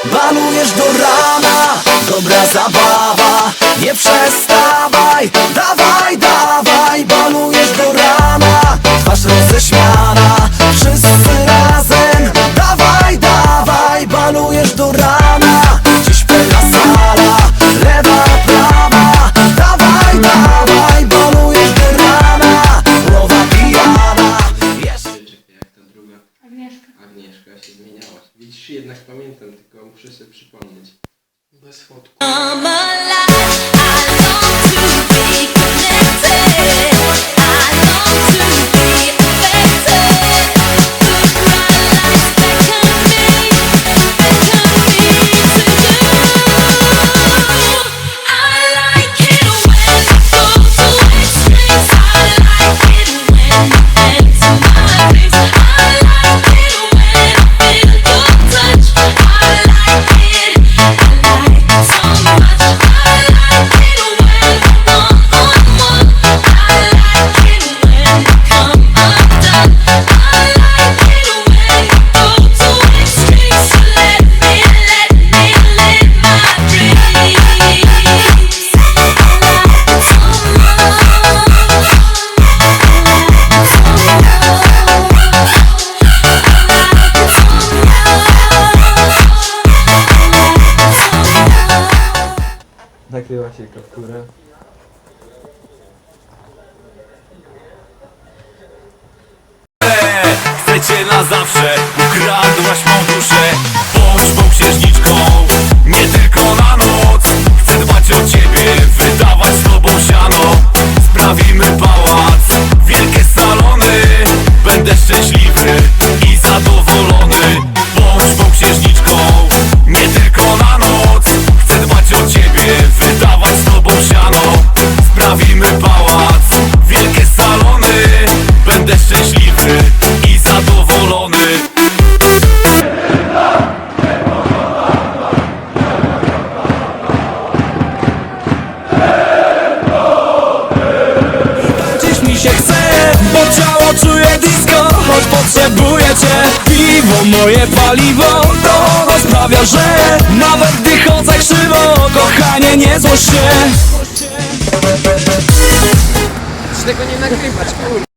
Balujesz do rana, dobra zabawa. Nie przestawaj, dawaj, dawaj. Balujesz do rana, twarz roześmiana. Wszyscy razem, dawaj, dawaj. Balujesz do rana, dziś pełna sala, lewa, prawa. Dawaj, dawaj, balujesz do rana, głowa pijana. Jak ta druga? Agnieszka się zmieniałaś. Widzisz, jednak pamiętam, tylko muszę sobie przypomnieć. Bez fotku. Nakryła się kapturę. Chcę cię na zawsze, ukradłaś mą duszę. Bądź mą księżniczką, nie tylko na noc. Chcę dbać o ciebie, wydawać z tobą siano. Sprawimy pałac, wielkie salony. Będę szczęśliwy i zadowolony. Bądź mą księżniczką, nie tylko na noc. Chcę dbać o ciebie, wydawać z tobą siano. Sprawimy pałac, wielkie salony. Będę szczęśliwy i zadowolony. Dziś mi się chce, bo ciało czuje disco. Choć potrzebuję cię, piwo moje paliwo. To sprawia, że nawet gdy chodzę krzywo, kochanie, nie złość się. Tego nie nagrywać, kurde.